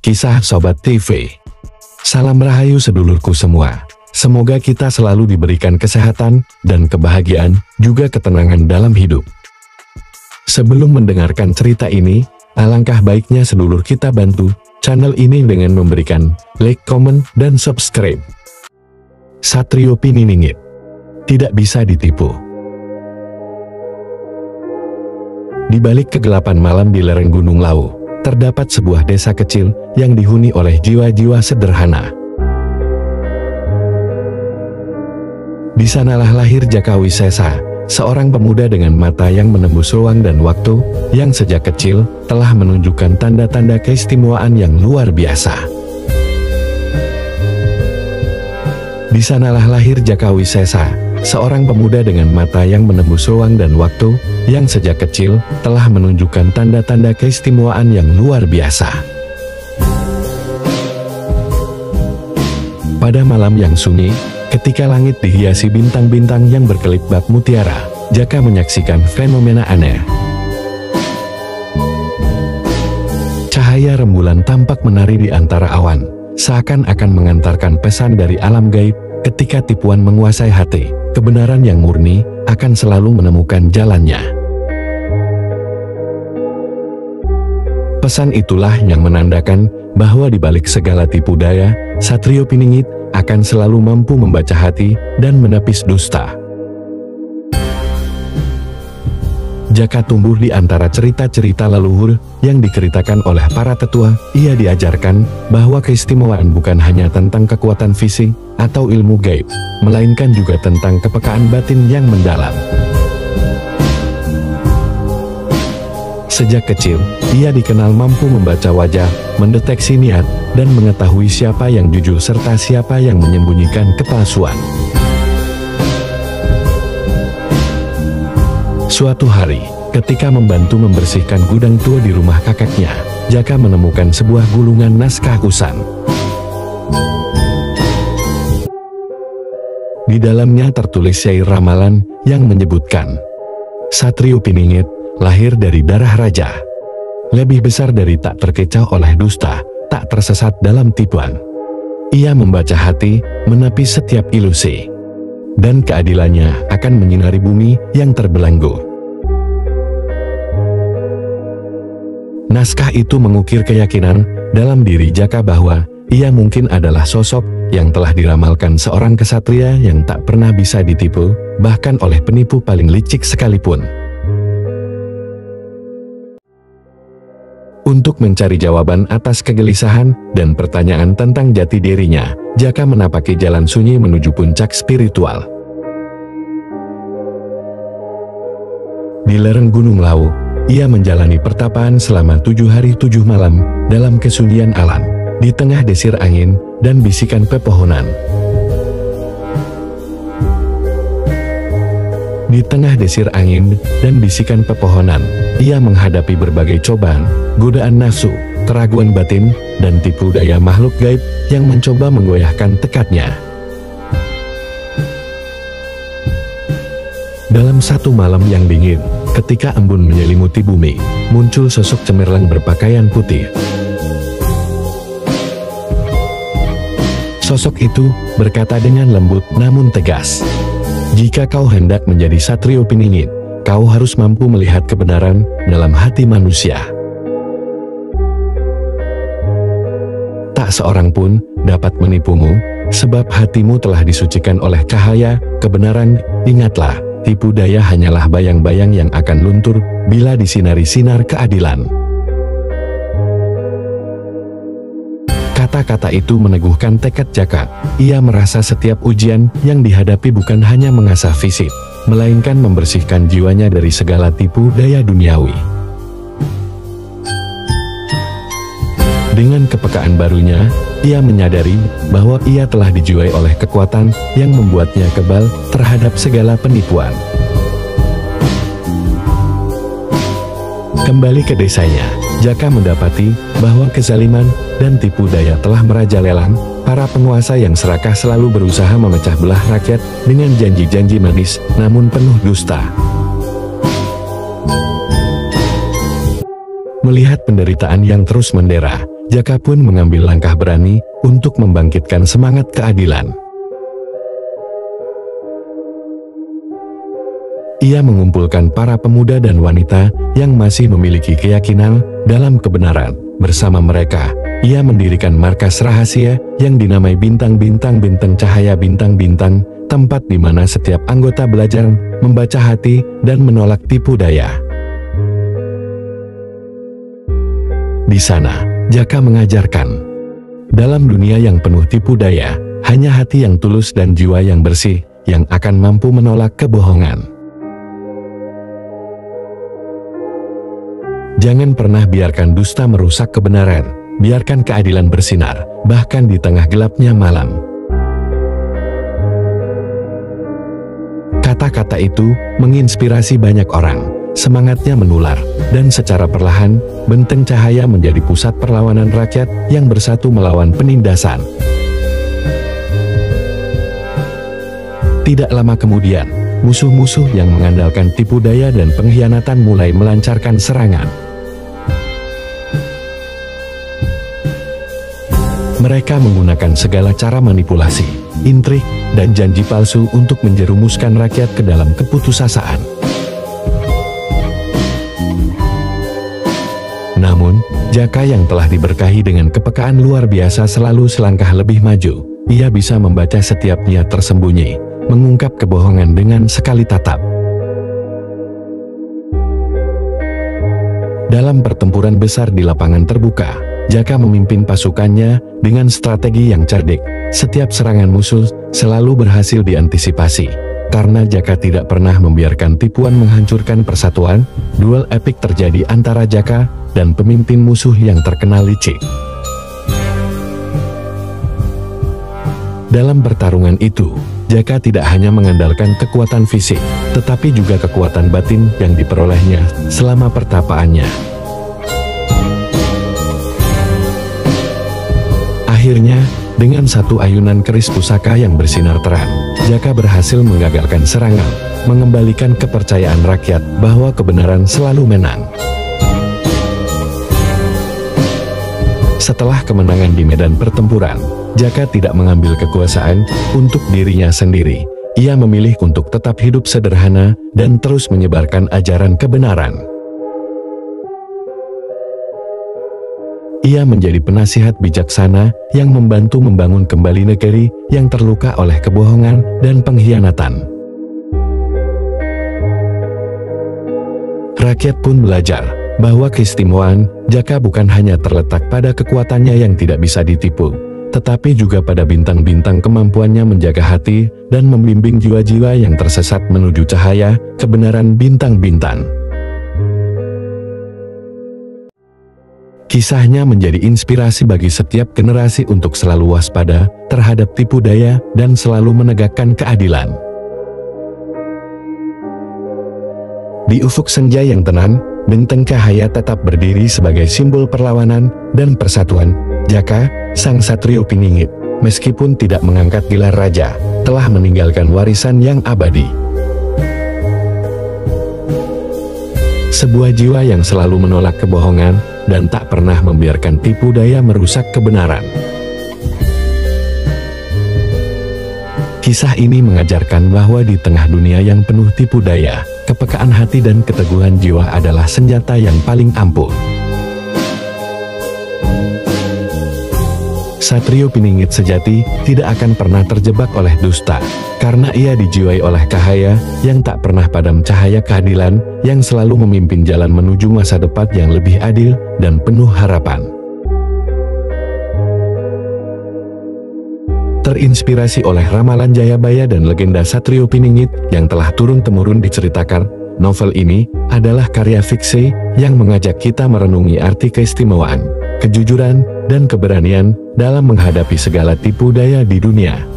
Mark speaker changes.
Speaker 1: Kisah Sobat TV. Salam rahayu sedulurku semua. Semoga kita selalu diberikan kesehatan dan kebahagiaan, juga ketenangan dalam hidup. Sebelum mendengarkan cerita ini, alangkah baiknya sedulur kita bantu channel ini dengan memberikan like, komen, dan subscribe. Satrio Pininingit. Tidak bisa ditipu. Di balik kegelapan malam di lereng Gunung Lawu, terdapat sebuah desa kecil yang dihuni oleh jiwa-jiwa sederhana. Di sanalah lahir Jaka Wisesa, seorang pemuda dengan mata yang menembus ruang dan waktu, yang sejak kecil telah menunjukkan tanda-tanda keistimewaan yang luar biasa. Di sanalah lahir Jaka Wisesa, seorang pemuda dengan mata yang menembus ruang dan waktu, yang sejak kecil telah menunjukkan tanda-tanda keistimewaan yang luar biasa. Pada malam yang sunyi, ketika langit dihiasi bintang-bintang yang berkelip bak mutiara, Jaka menyaksikan fenomena aneh. Cahaya rembulan tampak menari di antara awan, seakan-akan mengantarkan pesan dari alam gaib. Ketika tipuan menguasai hati, kebenaran yang murni akan selalu menemukan jalannya. Pesan itulah yang menandakan bahwa di balik segala tipu daya, Satrio Piningit akan selalu mampu membaca hati dan menepis dusta. Jaka tumbuh di antara cerita-cerita leluhur yang diceritakan oleh para tetua. Ia diajarkan bahwa keistimewaan bukan hanya tentang kekuatan fisik atau ilmu gaib, melainkan juga tentang kepekaan batin yang mendalam. Sejak kecil, ia dikenal mampu membaca wajah, mendeteksi niat, dan mengetahui siapa yang jujur serta siapa yang menyembunyikan kepalsuan. Suatu hari, ketika membantu membersihkan gudang tua di rumah kakeknya, Jaka menemukan sebuah gulungan naskah kusan. Di dalamnya tertulis syair ramalan yang menyebutkan, Satrio Piningit lahir dari darah raja, lebih besar dari tak terkecoh oleh dusta, tak tersesat dalam tipuan. Ia membaca hati, menepis setiap ilusi, dan keadilannya akan menyinari bumi yang terbelenggu. Naskah itu mengukir keyakinan dalam diri Jaka bahwa ia mungkin adalah sosok yang telah diramalkan seorang kesatria yang tak pernah bisa ditipu, bahkan oleh penipu paling licik sekalipun. Untuk mencari jawaban atas kegelisahan dan pertanyaan tentang jati dirinya, Jaka menapaki jalan sunyi menuju puncak spiritual. Di lereng Gunung Lawu, ia menjalani pertapaan selama 7 hari 7 malam dalam kesunyian alam, di tengah desir angin dan bisikan pepohonan. Di tengah desir angin dan bisikan pepohonan, ia menghadapi berbagai cobaan, godaan nafsu, keraguan batin, dan tipu daya makhluk gaib yang mencoba menggoyahkan tekadnya. Dalam satu malam yang dingin, ketika embun menyelimuti bumi, muncul sosok cemerlang berpakaian putih. Sosok itu berkata dengan lembut namun tegas, "Jika kau hendak menjadi Satrio Piningit, kau harus mampu melihat kebenaran dalam hati manusia. Tak seorang pun dapat menipumu, sebab hatimu telah disucikan oleh cahaya kebenaran. Ingatlah, tipu daya hanyalah bayang-bayang yang akan luntur bila disinari sinar keadilan." Kata-kata itu meneguhkan tekad Jaka. Ia merasa setiap ujian yang dihadapi bukan hanya mengasah fisik, melainkan membersihkan jiwanya dari segala tipu daya duniawi. Dengan kepekaan barunya, ia menyadari bahwa ia telah dijiwai oleh kekuatan yang membuatnya kebal terhadap segala penipuan. Kembali ke desanya, Jaka mendapati bahwa kezaliman dan tipu daya telah merajalela. Para penguasa yang serakah selalu berusaha memecah belah rakyat dengan janji-janji manis namun penuh dusta. Melihat penderitaan yang terus mendera, Jaka pun mengambil langkah berani untuk membangkitkan semangat keadilan. Ia mengumpulkan para pemuda dan wanita yang masih memiliki keyakinan dalam kebenaran. Bersama mereka, ia mendirikan markas rahasia yang dinamai Bintang-Bintang Cahaya Bintang-Bintang, tempat di mana setiap anggota belajar membaca hati dan menolak tipu daya. Di sana, Jaka mengajarkan, dalam dunia yang penuh tipu daya, hanya hati yang tulus dan jiwa yang bersih yang akan mampu menolak kebohongan. Jangan pernah biarkan dusta merusak kebenaran, biarkan keadilan bersinar, bahkan di tengah gelapnya malam. Kata-kata itu menginspirasi banyak orang, semangatnya menular, dan secara perlahan, benteng cahaya menjadi pusat perlawanan rakyat yang bersatu melawan penindasan. Tidak lama kemudian, musuh-musuh yang mengandalkan tipu daya dan pengkhianatan mulai melancarkan serangan. Mereka menggunakan segala cara manipulasi, intrik, dan janji palsu untuk menjerumuskan rakyat ke dalam keputusasaan. Namun, Jaka yang telah diberkahi dengan kepekaan luar biasa selalu selangkah lebih maju. Ia bisa membaca setiap niat tersembunyi, mengungkap kebohongan dengan sekali tatap. Dalam pertempuran besar di lapangan terbuka, Jaka memimpin pasukannya dengan strategi yang cerdik. Setiap serangan musuh selalu berhasil diantisipasi. Karena Jaka tidak pernah membiarkan tipuan menghancurkan persatuan, duel epik terjadi antara Jaka dan pemimpin musuh yang terkenal licik. Dalam pertarungan itu, Jaka tidak hanya mengandalkan kekuatan fisik, tetapi juga kekuatan batin yang diperolehnya selama pertapaannya. Akhirnya, dengan satu ayunan keris pusaka yang bersinar terang, Jaka berhasil menggagalkan serangan, mengembalikan kepercayaan rakyat bahwa kebenaran selalu menang. Setelah kemenangan di medan pertempuran, Jaka tidak mengambil kekuasaan untuk dirinya sendiri. Ia memilih untuk tetap hidup sederhana dan terus menyebarkan ajaran kebenaran. Ia menjadi penasihat bijaksana yang membantu membangun kembali negeri yang terluka oleh kebohongan dan pengkhianatan. Rakyat pun belajar bahwa keistimewaan Jaka bukan hanya terletak pada kekuatannya yang tidak bisa ditipu, tetapi juga pada bintang-bintang kemampuannya menjaga hati dan membimbing jiwa-jiwa yang tersesat menuju cahaya kebenaran bintang-bintang. Kisahnya menjadi inspirasi bagi setiap generasi untuk selalu waspada terhadap tipu daya dan selalu menegakkan keadilan. Di ufuk senja yang tenang, benteng cahaya tetap berdiri sebagai simbol perlawanan dan persatuan. Jaka, sang satrio piningit, meskipun tidak mengangkat gelar raja, telah meninggalkan warisan yang abadi. Sebuah jiwa yang selalu menolak kebohongan dan tak pernah membiarkan tipu daya merusak kebenaran. Kisah ini mengajarkan bahwa di tengah dunia yang penuh tipu daya, kepekaan hati dan keteguhan jiwa adalah senjata yang paling ampuh. Satrio Piningit sejati tidak akan pernah terjebak oleh dusta, karena ia dijiwai oleh cahaya yang tak pernah padam, cahaya keadilan yang selalu memimpin jalan menuju masa depan yang lebih adil dan penuh harapan. Terinspirasi oleh ramalan Jayabaya dan legenda Satrio Piningit yang telah turun-temurun diceritakan, novel ini adalah karya fiksi yang mengajak kita merenungi arti keistimewaan, kejujuran, dan keberanian dalam menghadapi segala tipu daya di dunia.